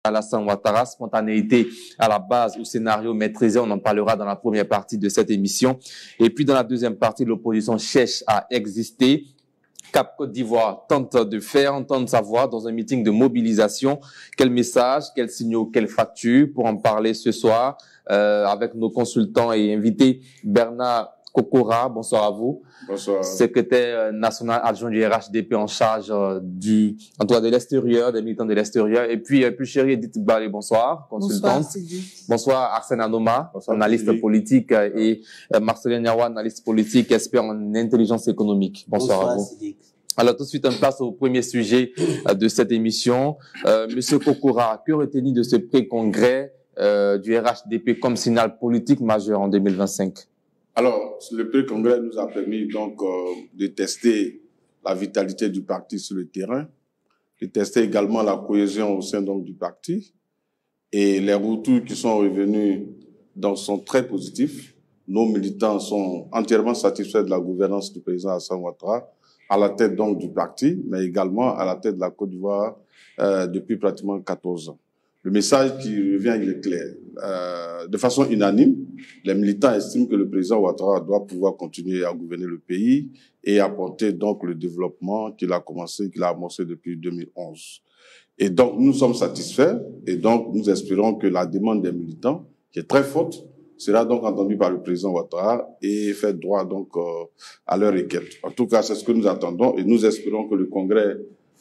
Alassane Ouattara, spontanéité à la base ou scénario maîtrisé, on en parlera dans la première partie de cette émission. Et puis dans la deuxième partie, l'opposition cherche à exister. Cap Côte d'Ivoire tente de faire entendre sa voix dans un meeting de mobilisation. Quel message, quels signaux, quelle facture? Pour en parler ce soir avec nos consultants et invités, Bernard Kokora, bonsoir à vous. Bonsoir. Secrétaire national adjoint du RHDP en charge de l'extérieur, des militants de l'extérieur. Et puis, plus chérie Edith Balé, bonsoir, consultante. Bonsoir, Arsène Anoma, analyste politique, et Marcelin Niawa, analyste politique, expert en intelligence économique. Bonsoir à vous. Alors, tout de suite, on passe au premier sujet de cette émission. Monsieur Kokora, que retenir de ce pré-congrès du RHDP comme signal politique majeur en 2025? Alors, le pré-congrès nous a permis donc de tester la vitalité du parti sur le terrain, de tester également la cohésion au sein donc du parti. Et les retours qui sont revenus donc sont très positifs. Nos militants sont entièrement satisfaits de la gouvernance du président Alassane Ouattara, à la tête donc du parti, mais également à la tête de la Côte d'Ivoire depuis pratiquement 14 ans. Le message qui revient, il est clair. De façon unanime, les militants estiment que le président Ouattara doit pouvoir continuer à gouverner le pays et apporter donc le développement qu'il a amorcé depuis 2011. Et donc, nous sommes satisfaits et donc nous espérons que la demande des militants, qui est très forte, sera donc entendue par le président Ouattara et fait droit donc à leur requête. En tout cas, c'est ce que nous attendons et nous espérons que le congrès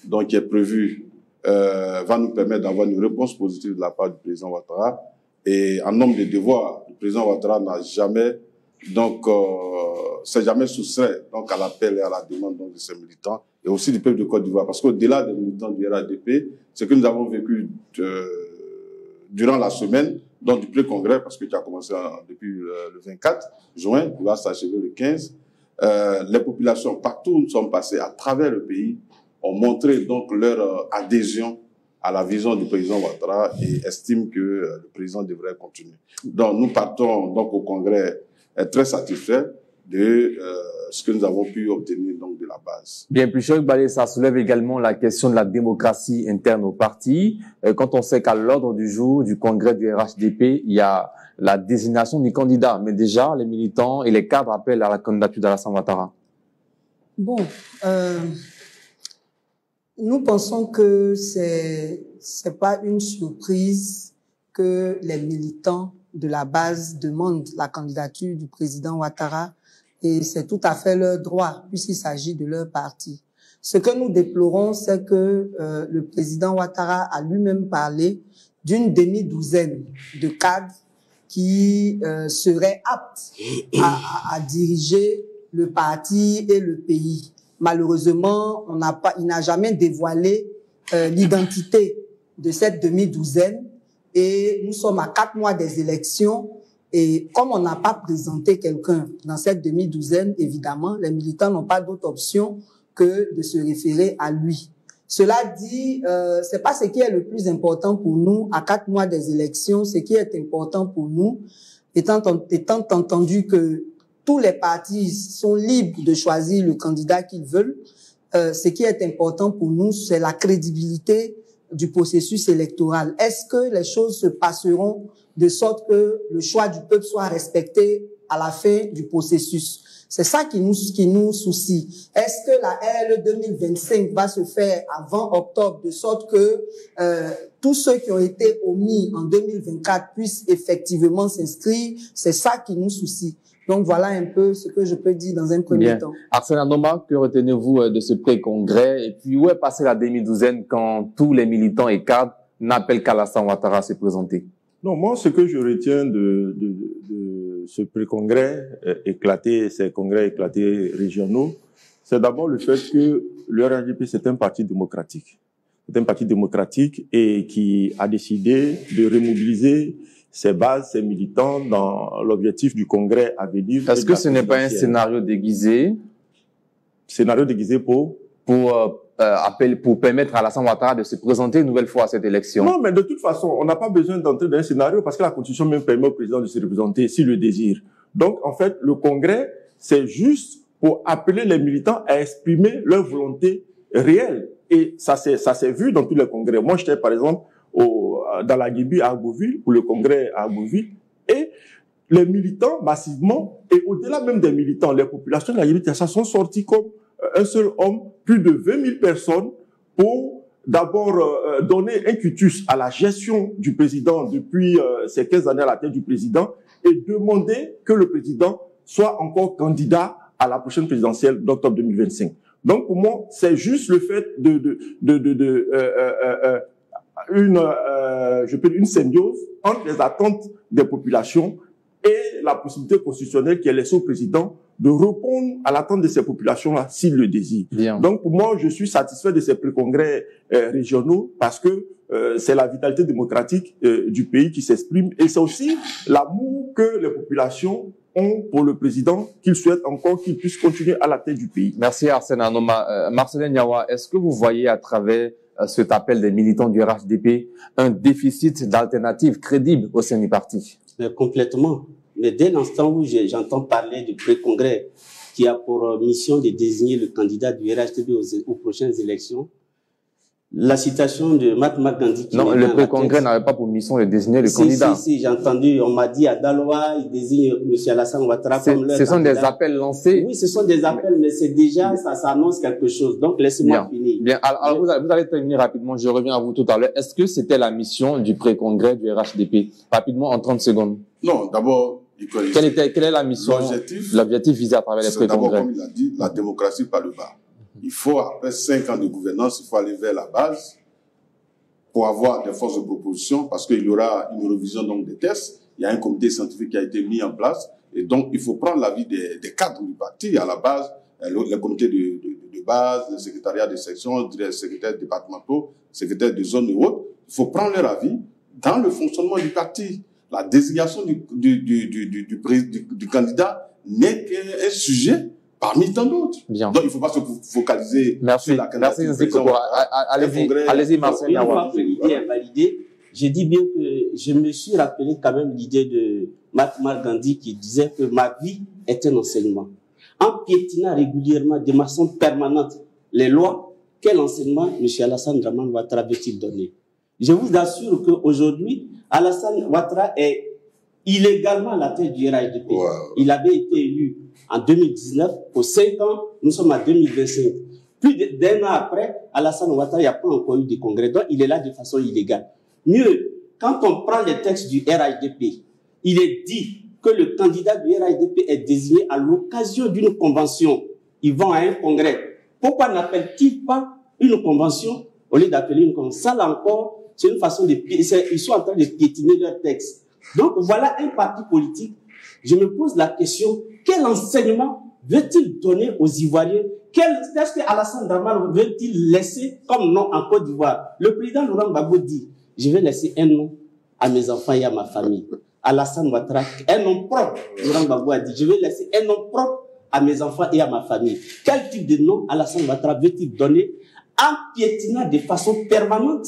donc qui est prévu va nous permettre d'avoir une réponse positive de la part du président Ouattara. Et en nombre de devoirs, le président Ouattara n'a jamais, s'est jamais soustrait donc à l'appel et à la demande donc de ses militants et aussi du peuple de Côte d'Ivoire. Parce qu'au-delà des militants du RHDP, ce que nous avons vécu durant la semaine, donc du pré-congrès, parce que tu as commencé depuis le 24 juin, il va s'achever le 15, les populations partout où nous sommes passés à travers le pays ont montré donc leur adhésion à la vision du président Ouattara et estiment que le président devrait continuer. Donc nous partons donc au congrès très satisfaits de ce que nous avons pu obtenir donc de la base. Bien, plus cher Balé, ça soulève également la question de la démocratie interne au parti. Quand on sait qu'à l'ordre du jour du congrès du RHDP, il y a la désignation du candidat, mais déjà les militants et les cadres appellent à la candidature d'Alassane Ouattara. Bon, nous pensons que c'est pas une surprise que les militants de la base demandent la candidature du président Ouattara et c'est tout à fait leur droit puisqu'il s'agit de leur parti. Ce que nous déplorons, c'est que le président Ouattara a lui-même parlé d'une demi-douzaine de cadres qui seraient aptes à diriger le parti et le pays. Malheureusement, il n'a jamais dévoilé l'identité de cette demi-douzaine et nous sommes à 4 mois des élections et comme on n'a pas présenté quelqu'un dans cette demi-douzaine, évidemment, les militants n'ont pas d'autre option que de se référer à lui. Cela dit, c'est pas ce qui est le plus important pour nous à 4 mois des élections. Ce qui est important pour nous, étant entendu que tous les partis sont libres de choisir le candidat qu'ils veulent. Ce qui est important pour nous, c'est la crédibilité du processus électoral. Est-ce que les choses se passeront de sorte que le choix du peuple soit respecté à la fin du processus? C'est ça qui nous soucie. Est-ce que la RL 2025 va se faire avant octobre de sorte que tous ceux qui ont été omis en 2024 puissent effectivement s'inscrire? C'est ça qui nous soucie. Donc voilà un peu ce que je peux dire dans un premier temps. Arsène Anoma, que retenez-vous de ce pré-congrès? Et puis où est passée la demi-douzaine quand tous les militants et cadres n'appellent qu'Alassane Ouattara à se présenter? Non, moi ce que je retiens de ce pré-congrès éclaté, ces congrès éclatés régionaux, c'est d'abord le fait que le RHDP c'est un parti démocratique. C'est un parti démocratique et qui a décidé de remobiliser ses bases, ses militants dans l'objectif du congrès à venir. Est-ce que ce n'est pas un scénario déguisé? Scénario déguisé pour permettre à Alassane Ouattara de se présenter une nouvelle fois à cette élection? Non, mais de toute façon, on n'a pas besoin d'entrer dans un scénario parce que la Constitution même permet au président de se représenter s'il le désire. Donc, en fait, le congrès, c'est juste pour appeler les militants à exprimer leur volonté réelle. Et ça s'est vu dans tous les congrès. Moi, j'étais, par exemple, dans la Guébi à Agboville, pour le congrès à Agboville, et les militants massivement, et au-delà même des militants, les populations de la Guinée-Bissau sont sorties comme un seul homme, plus de 20 000 personnes, pour d'abord donner un quitus à la gestion du président depuis ces 15 années à la tête du président, et demander que le président soit encore candidat à la prochaine présidentielle d'octobre 2025. Donc pour moi, c'est juste le fait une symbiose entre les attentes des populations et la possibilité constitutionnelle qui est laissée au président de répondre à l'attente de ces populations-là s'il le désire. Bien. Donc pour moi, je suis satisfait de ces pré-congrès régionaux parce que c'est la vitalité démocratique du pays qui s'exprime et c'est aussi l'amour que les populations ont pour le président qu'ils souhaitent encore qu'il puisse continuer à la tête du pays. Merci Arsène Anoma. Marcelin Niawa, est-ce que vous voyez à travers cet appel des militants du RHDP un déficit d'alternatives crédibles au sein du parti? Complètement. Mais dès l'instant où j'entends parler du pré-congrès qui a pour mission de désigner le candidat du RHDP aux prochaines élections, la citation de Mahatma Gandhi... Non, le pré-congrès n'avait pas pour mission de désigner le candidat. Si, j'ai entendu, on m'a dit à Daloa, il désigne M. Alassane Ouattara comme leur candidat. Ce sont des appels lancés. Oui, ce sont des appels, mais c'est déjà, ça annonce quelque chose. Donc, laissez-moi finir. Bien, alors vous allez terminer rapidement, je reviens à vous tout à l'heure. Est-ce que c'était la mission du pré-congrès du RHDP? Rapidement, en 30 secondes. Non, d'abord... Quelle est la mission? L'objectif visé à travers les pré-congrès. D'abord, comme il a dit, la démocratie par le bas. Il faut, après 5 ans de gouvernance, il faut aller vers la base pour avoir des forces de proposition parce qu'il y aura une révision donc des tests. Il y a un comité scientifique qui a été mis en place et donc il faut prendre l'avis des cadres du parti à la base, les comités de base, le secrétariat de section, les secrétaires départementaux, secrétaires de zone et autres. Il faut prendre leur avis dans le fonctionnement du parti. La désignation du candidat n'est qu'un sujet parmi tant d'autres. Donc, il ne faut pas se focaliser sur la candidature. Merci. Allez-y, Marcel. Une fois que l'idée est validée, j'ai dit bien que je me suis rappelé quand même l'idée de Mahatma Gandhi qui disait que ma vie est un enseignement. En piétinant régulièrement, de façon permanente, les lois, quel enseignement M. Alassane Draman Ouattara veut-il donner? Je vous assure qu'aujourd'hui, Alassane Ouattara est illégalement à la tête du RHDP. Wow. Il avait été élu en 2019 pour 5 ans. Nous sommes en 2025. Plus d'un an après, Alassane Ouattara, il n'y a pas encore eu de congrès. Donc, il est là de façon illégale. Mieux, quand on prend les textes du RHDP, il est dit que le candidat du RHDP est désigné à l'occasion d'une convention. Ils vont à un congrès. Pourquoi n'appellent-ils pas une convention au lieu d'appeler une convention? Ça, là encore, c'est une façon de... Ils sont en train de piétiner leur texte. Donc, voilà un parti politique. Je me pose la question, quel enseignement veut-il donner aux Ivoiriens? Qu'est-ce que Alassane Draman veut-il laisser comme nom en Côte d'Ivoire? Le président Laurent Gbagbo dit, je vais laisser un nom à mes enfants et à ma famille. Alassane Ouattara, un nom propre. Laurent Gbagbo a dit, je vais laisser un nom propre à mes enfants et à ma famille. Quel type de nom Alassane Ouattara veut-il donner en piétinant de façon permanente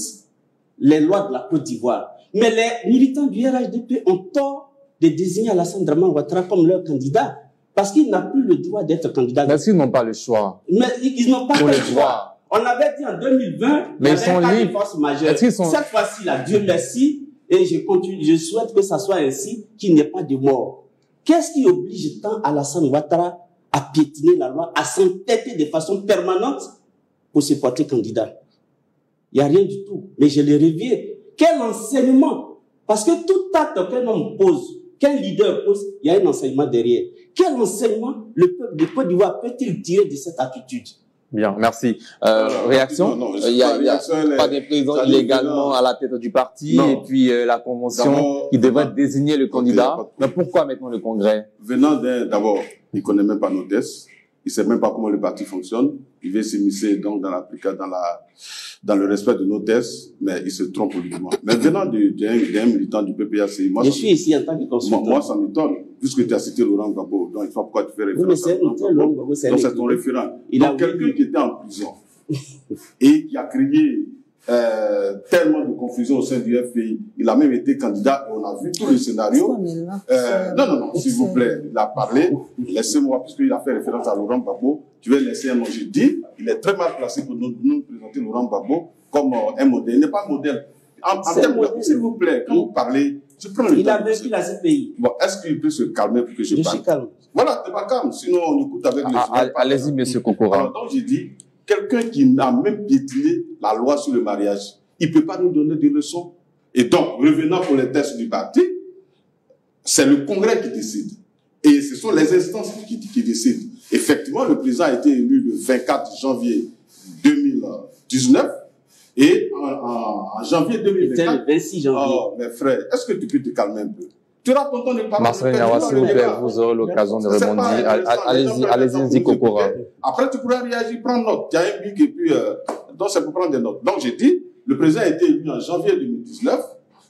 les lois de la Côte d'Ivoire? Mais les militants du RHDP ont tort de désigner Alassane Draman Ouattara comme leur candidat parce qu'il n'a plus le droit d'être candidat. Parce qu'ils n'ont pas le choix. Mais ils n'ont pas le choix. On avait dit en 2020, mais ils sont libres. Cette fois-ci, là, Dieu merci, et je souhaite que ça soit ainsi, qu'il n'y ait pas de mort. Qu'est-ce qui oblige tant Alassane Ouattara à piétiner la loi, à s'entêter de façon permanente pour se porter candidat? Il n'y a rien du tout. Mais je le reviens. Quel enseignement? Parce que tout acte qu'un homme pose, qu'un leader pose, il y a un enseignement derrière. Quel enseignement le peuple de Côte d'Ivoire peut-il tirer de cette attitude? Bien, merci. Réaction? Il y a pas des présidents illégalement à la tête du parti et puis la convention qui devrait désigner le candidat. Mais pourquoi maintenant le congrès? Venant d'abord, il ne connaît même pas nos tests. Il ne sait même pas comment le parti fonctionne. Il veut s'immiscer donc dans le respect de nos tests, mais il se trompe politiquement. Mais venant d'un militant du PPACI, moi, je suis ici en tant que consultant. Moi, ça m'étonne, puisque tu as cité Laurent Gbagbo, donc il faut pourquoi tu fais référence à Laurent Gbagbo. Donc c'est ton référent. Donc quelqu'un qui était en prison et qui a créé tellement de confusion au sein du FPI, il a même été candidat et on a vu tout le scénario. Non, s'il vous plaît, il a parlé. Laissez-moi, puisqu'il a fait référence à Laurent Gbagbo, je vais laisser un nom. Je dis, il est très mal placé pour nous présenter Laurent Gbagbo comme un modèle. Il n'est pas un modèle. S'il vous plaît, quand vous parlez, je prends le temps. Il a vécu la CPI. Bon, est-ce qu'il peut se calmer pour que je parle? Je suis calme. Voilà, t'es pas calme, sinon on écoute avec les allez-y, monsieur Kokora. Alors, donc j'ai dit, quelqu'un qui n'a même piétiné la loi sur le mariage, il ne peut pas nous donner des leçons. Et donc, revenant pour les tests du parti, c'est le Congrès qui décide. Et ce sont les instances qui décident. Effectivement, le président a été élu le 24 janvier 2019 et en janvier 2024. C'était le 26 janvier. Oh, mes frères, est-ce que tu peux te calmer un peu? Tu auras ton temps de parler. Marcel Niawa, s'il vous plaît, vous aurez l'occasion de répondre. Allez-y, Nzi Kokora. Après, tu pourras réagir, prendre note. Il y a un bic et puis, donc c'est pour prendre des notes. Donc j'ai dit, le président a été élu en janvier 2019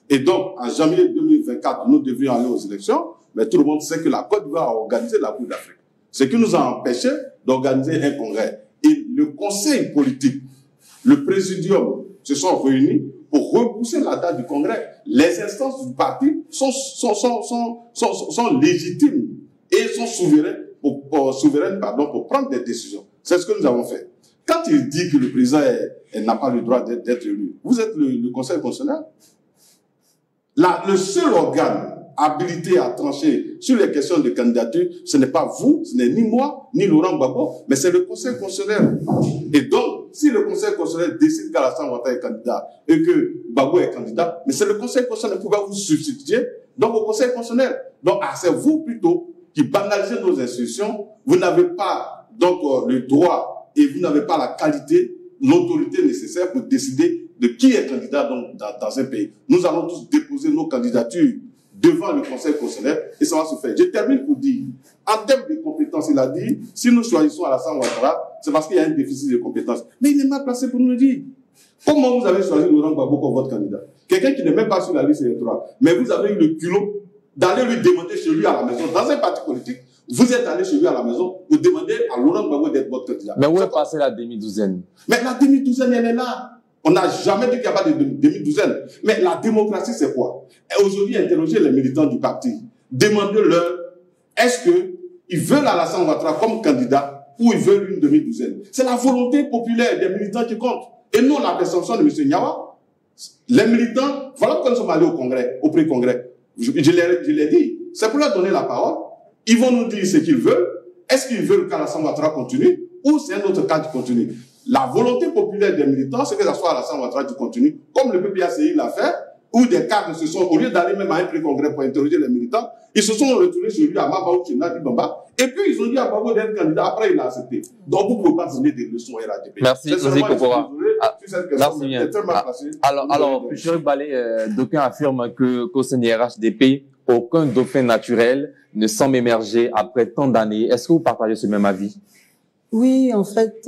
et donc en janvier 2024, nous devrions aller aux élections, mais tout le monde sait que la Côte d'Ivoire a organisé la Coupe d'Afrique. Ce qui nous a empêché d'organiser un congrès. Et le conseil politique, le présidium se sont réunis pour repousser la date du congrès. Les instances du parti sont légitimes et sont souveraines pour prendre des décisions. C'est ce que nous avons fait. Quand il dit que le président n'a pas le droit d'être élu, vous êtes le conseil constitutionnel. Le seul organe habilité à trancher sur les questions de candidature, ce n'est pas vous, ce n'est ni moi, ni Laurent Gbagbo, mais c'est le conseil constitutionnel. Et donc, si le conseil constitutionnel décide qu'Alassane Ouattara est candidat et que Gbagbo est candidat, mais c'est le conseil constitutionnel qui va vous substituer donc au conseil constitutionnel. Donc, c'est vous plutôt qui banalisez nos institutions. Vous n'avez pas donc le droit et vous n'avez pas la qualité, l'autorité nécessaire pour décider de qui est candidat dans un pays. Nous allons tous déposer nos candidatures devant le conseil constitutionnel et ça va se faire. Je termine pour dire, en termes de compétences, il a dit, si nous choisissons Alassane Ouattara, c'est parce qu'il y a un déficit de compétences. Mais il est mal placé pour nous le dire. Comment vous avez choisi Laurent Gbagbo comme votre candidat? Quelqu'un qui n'est même pas sur la liste électorale. Mais vous avez eu le culot d'aller lui demander chez lui à la maison, dans un parti politique, vous êtes allé chez lui à la maison pour demander à Laurent Gbagbo d'être votre candidat. Mais où est passée la demi-douzaine? Mais la demi-douzaine, elle est là. On n'a jamais dit qu'il n'y a pas de demi-douzaine. Mais la démocratie, c'est quoi? Et aujourd'hui, interrogez les militants du parti. Demandez-leur, est-ce qu'ils veulent Alassane Ouattara comme candidat ou ils veulent une demi-douzaine? C'est la volonté populaire des militants qui compte. Et non la perception de M. Niawa. Les militants, voilà pourquoi nous sommes allés au congrès, au pré-congrès. Je l'ai dit. C'est pour leur donner la parole. Ils vont nous dire ce qu'ils veulent. Est-ce qu'ils veulent qu'Alassane Ouattara continue ou c'est un autre cas qui continue? La volonté populaire des militants, c'est que ça soit Alassane Ouattara qui continue, comme le PPACI l'a fait, où des cadres se sont, au lieu d'aller même à un pré-congrès pour interroger les militants, ils se sont retrouvés chez lui à Mabaou, chez Nadi Bamba, et puis ils ont dit à Gbagbo d'être candidat, après il a accepté. Donc vous ne pouvez pas donner des leçons à RADP. Merci, Nzi Kokora. Merci bien. Alors, je d'aucuns affirment qu'au sein du RHDP, aucun dauphin naturel ne semble émerger après tant d'années. Est-ce que vous partagez ce même avis? Oui, en fait,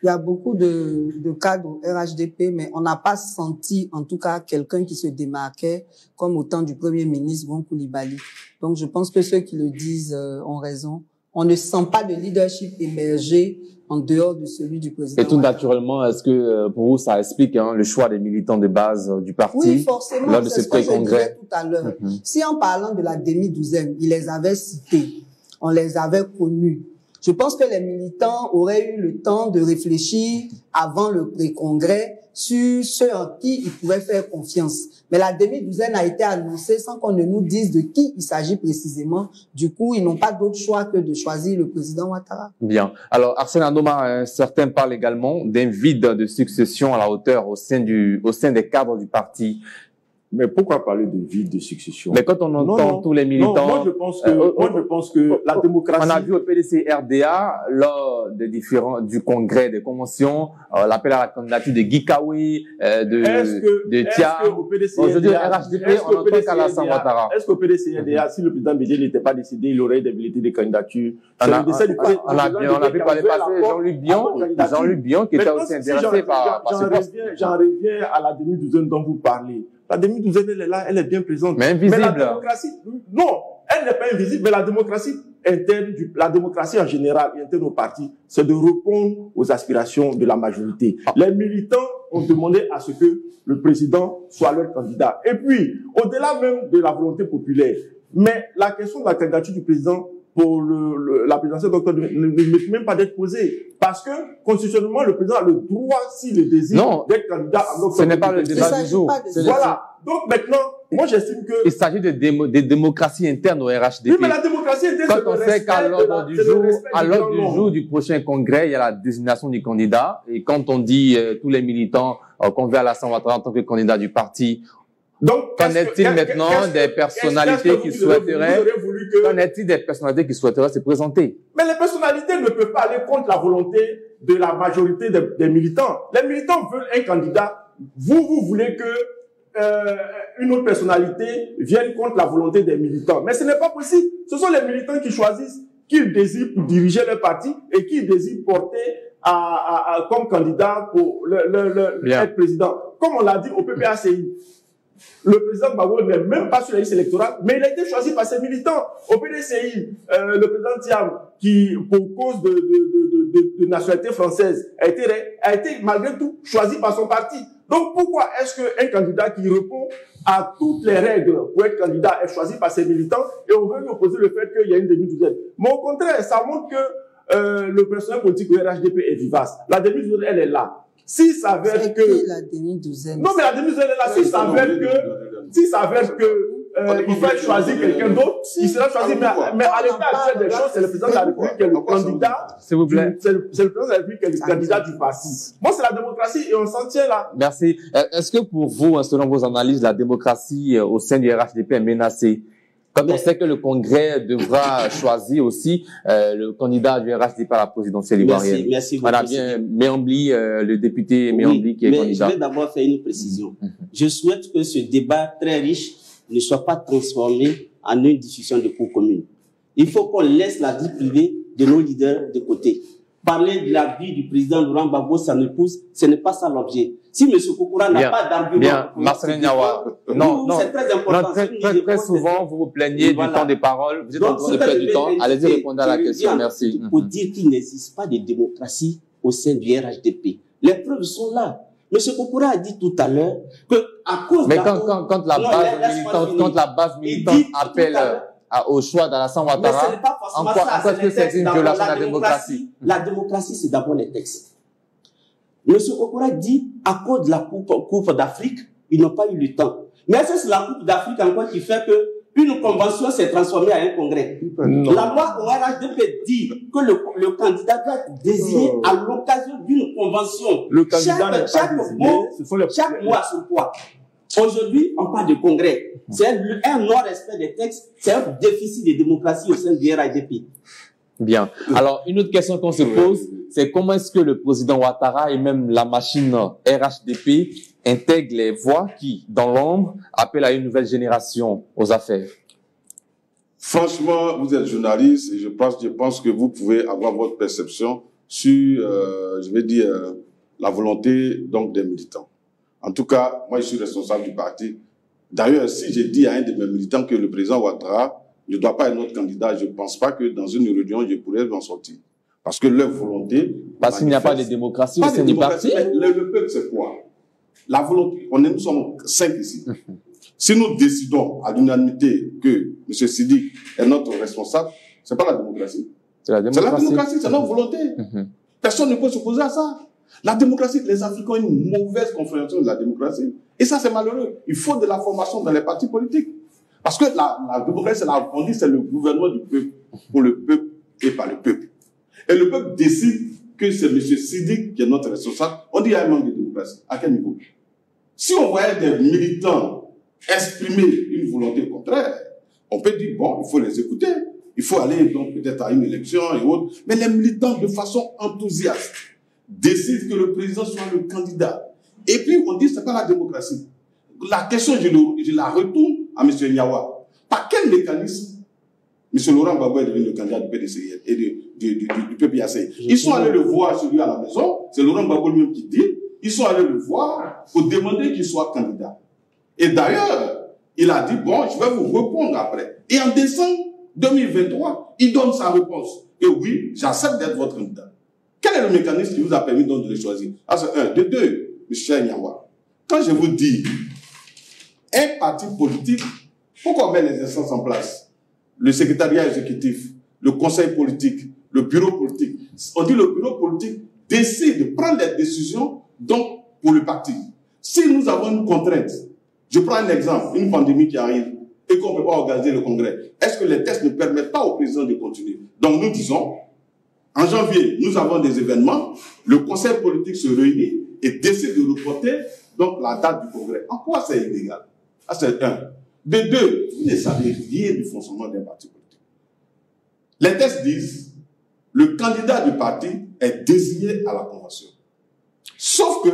il y a beaucoup de cadres au RHDP, mais on n'a pas senti, en tout cas, quelqu'un qui se démarquait comme au temps du Premier ministre Bon Coulibaly. Donc, je pense que ceux qui le disent ont raison. On ne sent pas de leadership émerger en dehors de celui du président. Et tout naturellement, est-ce que pour vous, ça explique le choix des militants de base du parti? Oui, forcément, lors de c'est ce ce que je pré-congrès disais tout à l'heure. Si en parlant de la demi-douzaine, il les avait cités, on les avait connus, je pense que les militants auraient eu le temps de réfléchir avant le pré-congrès sur ceux en qui ils pouvaient faire confiance. Mais la demi-douzaine a été annoncée sans qu'on ne nous dise de qui il s'agit précisément. Du coup, ils n'ont pas d'autre choix que de choisir le président Ouattara. Bien. Alors, Arsène Anoma, certains parlent également d'un vide de succession à la hauteur au sein des cadres du parti. Mais pourquoi parler de vide de succession? Mais quand on entend tous les militants... Non, moi je pense que la démocratie... On a vu au PDC RDA, lors du congrès, des conventions, l'appel à la candidature de Guy Kawi, de Tia. Aujourd'hui, RHDP, on entend qu'Alassane Ouattara. Est-ce qu'au PDC RDA, si le président Bédié n'était pas décidé, il aurait des habilités de candidature? On a vu par le passé Jean-Luc Bion qui était aussi intéressé par ce poste. J'en reviens à la demi-douzaine dont vous parlez. La demi-douzaine, elle est là, elle est bien présente. Mais invisible. Mais la démocratie, non, elle n'est pas invisible, mais la démocratie interne, la démocratie en général, interne au parti, c'est de répondre aux aspirations de la majorité. Les militants ont demandé à ce que le président soit leur candidat. Et puis, au-delà même de la volonté populaire, mais la question de la candidature du président pour la présidentielle d'octobre ne mérite même pas d'être posée. Parce que, constitutionnellement, le président a le droit, s'il le désire, d'être candidat en octobre. Ce n'est pas le débat du jour. Voilà. Donc maintenant, moi j'estime que... Il s'agit de démocratie interne au RHDP. Oui, mais la démocratie interne, quand on sait qu'à l'ordre du jour du prochain congrès, il y a la désignation du candidat. Et quand on dit tous les militants qu'on veut Alassane Ouattara en tant que candidat du parti, donc, qu'en est-il maintenant des personnalités qui souhaiteraient, se présenter? Mais les personnalités ne peuvent pas aller contre la volonté de la majorité des militants. Les militants veulent un candidat. Vous voulez que une autre personnalité vienne contre la volonté des militants. Mais ce n'est pas possible. Ce sont les militants qui choisissent qu'ils désirent pour diriger leur parti et qu'ils désirent porter comme candidat pour être président. Comme on l'a dit au PPACI. Le président Gbagbo n'est même pas sur la liste électorale, mais il a été choisi par ses militants. Au PDCI, le président Thiam, qui, pour cause de nationalité française, a été malgré tout choisi par son parti. Donc pourquoi est-ce qu'un candidat qui répond à toutes les règles pour être candidat est choisi par ses militants et on veut lui opposer le fait qu'il y a une demi-douzaine? Mais au contraire, ça montre que le personnel politique du RHDP est vivace. La demi-douzaine, elle est là. S'il s'avère que... la demi-douzaine. Non, mais la demi-douzaine est là. S'il s'avère que il va choisir quelqu'un d'autre, il sera choisi. Mais à l'état actuel des choses, c'est le président de la République qui est le candidat. S'il vous plaît. C'est le président de la République qui est le candidat du parti. Moi, c'est la démocratie et on s'en tient là. Merci. Est-ce que pour vous, selon vos analyses, la démocratie au sein du RHDP est menacée? Quand on sait que le Congrès devra choisir aussi le candidat du RHDP à la présidentielle ivoirienne. Merci. Voilà bien Méambli, le député Méambli qui est candidat. Je vais d'abord faire une précision. Je souhaite que ce débat très riche ne soit pas transformé en une discussion de cour commune. Il faut qu'on laisse la vie privée de nos leaders de côté. Parler de la vie du président Laurent Gbagbo, ce n'est pas ça l'objet. Si M. Koukoura n'a pas d'argument... Bien, Marcelin Niawa. Non, c'est très important. Très souvent, vous vous plaignez du temps des paroles. Vous êtes en train de perdre du temps. Allez-y répondre à la question. Merci. Pour dire qu'il n'existe pas de démocratie au sein du RHDP. Les preuves sont là. M. Koukoura a dit tout à l'heure que à cause mais quand la base militante appelle au choix d'Alassane Ouattara, en quoi est-ce que c'est une violation de la démocratie? La démocratie, c'est d'abord les textes. M. Koukoura dit, à cause de la Coupe d'Afrique, ils n'ont pas eu le temps. Mais est-ce que c'est la Coupe d'Afrique encore qui fait que une convention s'est transformée en un congrès? Non. La loi au RHDP dit que le candidat doit être désigné à l'occasion d'une convention. Le candidat chaque mois sur quoi? Aujourd'hui, on parle de congrès. C'est un non-respect des textes, c'est un déficit de démocratie au sein du RHDP. Bien. Alors, une autre question qu'on se pose, c'est comment est-ce que le président Ouattara et même la machine RHDP intègrent les voix qui, dans l'ombre, appellent à une nouvelle génération aux affaires? Franchement, vous êtes journaliste et je pense que vous pouvez avoir votre perception sur, la volonté donc des militants. En tout cas, moi, je suis responsable du parti. D'ailleurs, si j'ai dit à un de mes militants que le président Ouattara ne doit pas être notre candidat, je ne pense pas que dans une réunion, je pourrais m'en sortir. Parce que leur volonté... Parce qu'il n'y a pas de démocratie au sein du parti. Le peuple, c'est quoi? La volonté. Nous sommes 5 ici. Si nous décidons à l'unanimité que M. Sidi est notre responsable, ce n'est pas la démocratie. C'est la démocratie, c'est notre volonté. Personne ne peut s'opposer à ça. La démocratie, les Africains ont une mauvaise compréhension de la démocratie. Et ça, c'est malheureux. Il faut de la formation dans les partis politiques. Parce que la démocratie, on dit c'est le gouvernement du peuple, pour le peuple et par le peuple. Et le peuple décide que c'est M. Sidi qui est notre responsable. On dit qu'il y a un manque de démocratie. À quel niveau? Si on voyait des militants exprimer une volonté contraire, on peut dire, bon, il faut les écouter. Il faut aller donc peut-être à une élection et autres. Mais les militants, de façon enthousiaste, décident que le président soit le candidat. Et puis, on dit que ce n'est pas la démocratie. La question, je la retourne à M. Niawa. Par quel mécanisme M. Laurent Gbagbo est devenu le candidat du PDCI et du PPACI? Ils sont allés le voir celui à la maison, c'est Laurent Gbagbo lui-même qui dit, ils sont allés le voir pour demander qu'il soit candidat. Et d'ailleurs, il a dit, bon, je vais vous répondre après. Et en décembre 2023, il donne sa réponse. Et oui, j'accepte d'être votre candidat. Quel est le mécanisme qui vous a permis donc de le choisir? Ah, c'est un. De deux, M. Niawa. Quand je vous dis, un parti politique, pourquoi on met les instances en place? Le secrétariat exécutif, le conseil politique, le bureau politique. On dit le bureau politique décide de prendre les décisions donc pour le parti. Si nous avons une contrainte, je prends un exemple, une pandémie qui arrive et qu'on ne peut pas organiser le congrès, est-ce que les tests ne permettent pas au président de continuer? Donc nous disons, en janvier, nous avons des événements, le conseil politique se réunit et décide de reporter donc la date du congrès. En quoi c'est illégal? Ça c'est un. De deux, vous ne savez rien du fonctionnement d'un parti politique. Les textes disent, le candidat du parti est désigné à la convention. Sauf que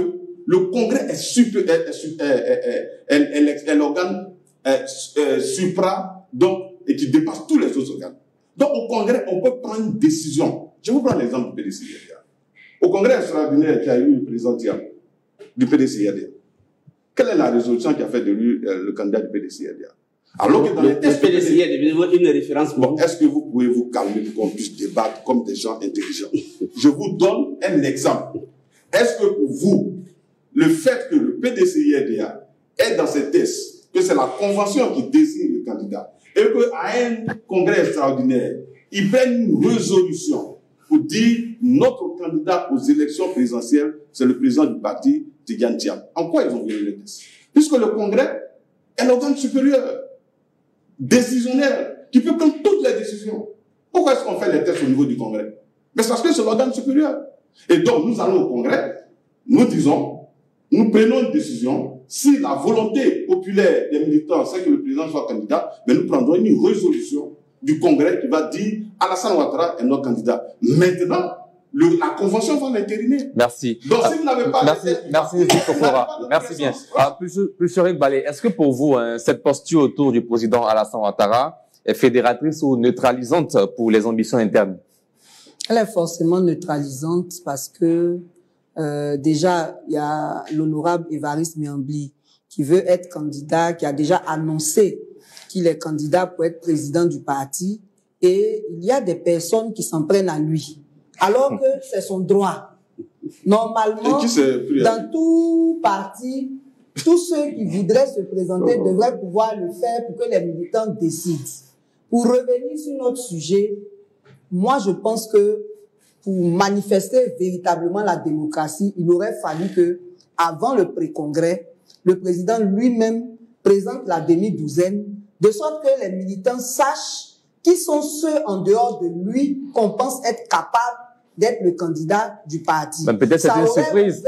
le congrès est l'organe supra, donc, et qui dépasse tous les autres organes. Donc, au congrès, on peut prendre une décision. Je vous prends l'exemple du PDC-IADA. Au congrès extraordinaire qui a eu le président du PDC-IADA, quelle est la résolution qui a fait de lui le candidat du PDC-IADA? Alors que dans les tests le PDC est devenu une référence. Bon, est-ce que vous pouvez vous calmer pour qu'on puisse débattre comme des gens intelligents? Je vous donne un exemple. Est-ce que pour vous, le fait que le PDC-IADA est dans ces tests, que c'est la convention qui désigne le candidat, et qu'à un congrès extraordinaire, ils prennent une résolution pour dire notre candidat aux élections présidentielles, c'est le président du parti, Tidjane Thiam. En quoi ils ont violé les tests? Puisque le congrès est l'organe supérieur, décisionnel, qui peut prendre toutes les décisions. Pourquoi est-ce qu'on fait les tests au niveau du congrès? Mais c'est parce que c'est l'organe supérieur. Et donc, nous allons au congrès, nous disons, nous prenons une décision. Si la volonté populaire des militants, c'est que le président soit candidat, mais nous prendrons une résolution du congrès qui va dire Alassane Ouattara est notre candidat. Maintenant, la convention va l'intériner. Merci. Donc, si vous n'avez pas... Merci bien. Plus Balé, est-ce que pour vous, cette posture autour du président Alassane Ouattara est fédératrice ou neutralisante pour les ambitions internes? Elle est forcément neutralisante parce que déjà, il y a l'honorable Évariste Miambli qui veut être candidat, qui a déjà annoncé qu'il est candidat pour être président du parti, et il y a des personnes qui s'en prennent à lui, alors que c'est son droit. Normalement, dans tout parti, tous ceux qui voudraient se présenter devraient pouvoir le faire pour que les militants décident. Pour revenir sur notre sujet, moi je pense que pour manifester véritablement la démocratie, il aurait fallu que, avant le pré-congrès, le président lui-même présente la demi-douzaine, de sorte que les militants sachent qui sont ceux en dehors de lui qu'on pense être capable d'être le candidat du parti. Peut-être c'est une surprise.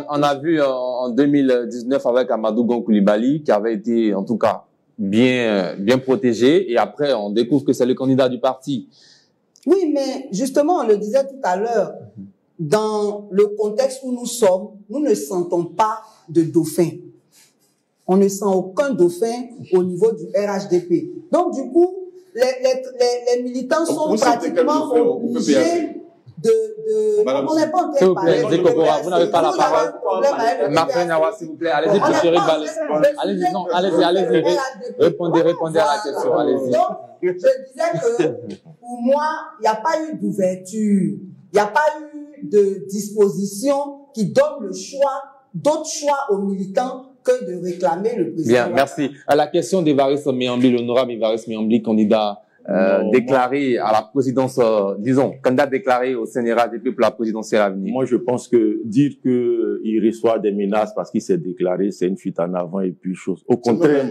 On a vu en 2019 avec Amadou Gon Coulibaly, qui avait été, en tout cas, bien protégé, et après, on découvre que c'est le candidat du parti. Oui, mais justement, on le disait tout à l'heure, dans le contexte où nous sommes, nous ne sentons pas de dauphin. On ne sent aucun dauphin au niveau du RHDP. Donc, du coup, les militants sont pratiquement obligés on n'est pas en train de parler. Vous n'avez pas la parole. Martin Nawa, s'il vous plaît, allez-y, pour Chéri Balé. Allez-y. Répondez à la question, allez-y. Donc, je disais que, pour moi, il n'y a pas eu d'ouverture. Il n'y a pas eu de disposition qui donne le choix, d'autres choix aux militants que de réclamer le président. Bien, merci. À la question d'Évariste Miambli, l'honorable Évariste Miambli, candidat déclaré à la présidence, candidat déclaré au CNRA-DP pour la présidentielle à venir. Moi, je pense que dire qu'il reçoit des menaces parce qu'il s'est déclaré, c'est une fuite en avant et puis chose. Au contraire,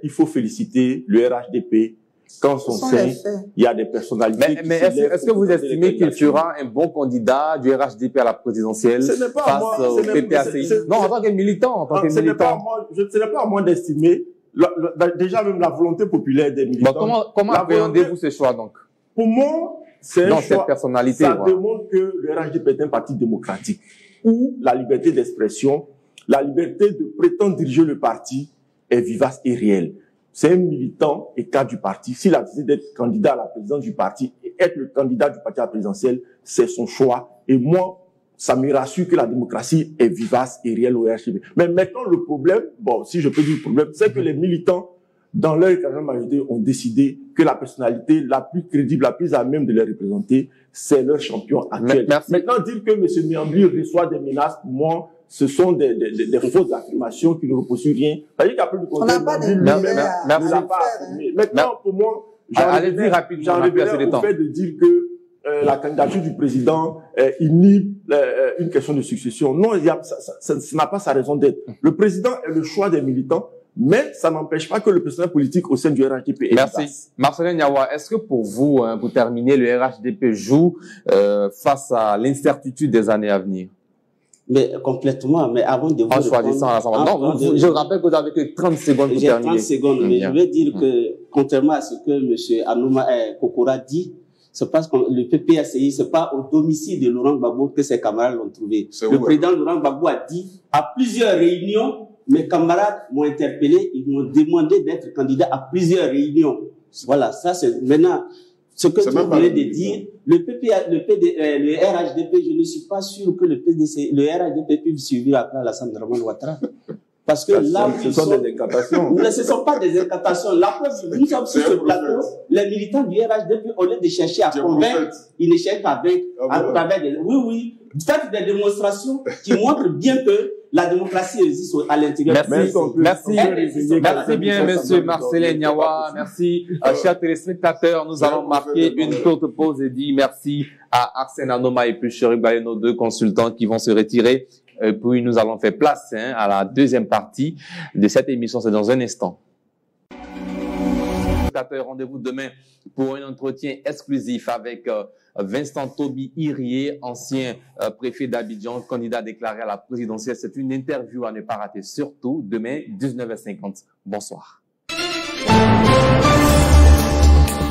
il faut féliciter le RHDP. Quand son sein, il y a des personnalités. Mais est-ce que vous estimez qu'il fera un bon candidat du RHDP à la présidentielle face au PPACI? Non, en tant que militant, Ce n'est pas à moi d'estimer. Déjà, même la volonté populaire des militants. Comment appréhendez-vous ce choix, donc? Pour moi, c'est un choix. Cette personnalité. Ça démontre que le RHDP est un parti démocratique où la liberté d'expression, la liberté de prétendre diriger le parti est vivace et réelle. C'est un militant et cadre du parti. S'il a décidé d'être candidat à la présidence du parti et être le candidat du parti à la présidentielle, c'est son choix. Et moi, ça me rassure que la démocratie est vivace et réelle au RHDP. Mais maintenant, le problème, si je peux dire le problème, c'est que les militants, dans leur écrasante majorité, ont décidé que la personnalité la plus crédible, la plus à même de les représenter, c'est leur champion actuel. Maintenant, dire que M. Miambli reçoit des menaces, pour moi, ce sont des fausses affirmations qui ne reposent sur rien. C'est-à-dire qu'après le conseil, on n'a pas de Maintenant, pour moi, Allez-y rapidement. J'en reviens au fait de dire que la candidature du président inhibe une question de succession. Non, ça n'a pas sa raison d'être. Le président est le choix des militants, mais ça n'empêche pas que le personnel politique au sein du RHDP est Merci. Marcelin Niawa, est-ce que pour vous, pour terminer, le RHDP joue face à l'incertitude des années à venir? Mais complètement, mais avant de vous en choisissant à l'Assemblée. Je rappelle que vous avez que 30 secondes pour terminer. 30 secondes, mais je veux dire que, contrairement à ce que M. Anouma Kokora dit, c'est parce que le PPACI, c'est pas au domicile de Laurent Gbagbo que ses camarades l'ont trouvé. Le président Laurent Gbagbo a dit, à plusieurs réunions, mes camarades m'ont interpellé, ils m'ont demandé d'être candidat à plusieurs réunions. Voilà, ça c'est maintenant ce que vous venez de dire. Le RHDP, je ne suis pas sûr que le RHDP puisse suivre après Alassane Dramane Ouattara. Parce que là où ce sont des incantations. Non, ce ne sont pas des incantations. La preuve, nous sommes sur ce plateau, les militants du RHDP, au lieu de chercher à convaincre, ils ne cherchent pas à vaincre à travers des... Oui, faites des démonstrations qui montrent bien que la démocratie existe à l'intérieur. Merci bien, monsieur Marcelin Niawa. Merci, chers téléspectateurs. Nous allons marquer une courte pause et dire merci à Arsène Anoma et puis Chérif Baye, nos deux consultants qui vont se retirer. Puis nous allons faire place à la deuxième partie de cette émission. C'est dans un instant. Rendez-vous demain pour un entretien exclusif avec Vincent Toby Irié, ancien préfet d'Abidjan, candidat déclaré à la présidentielle. C'est une interview à ne pas rater, surtout demain 19h50. Bonsoir.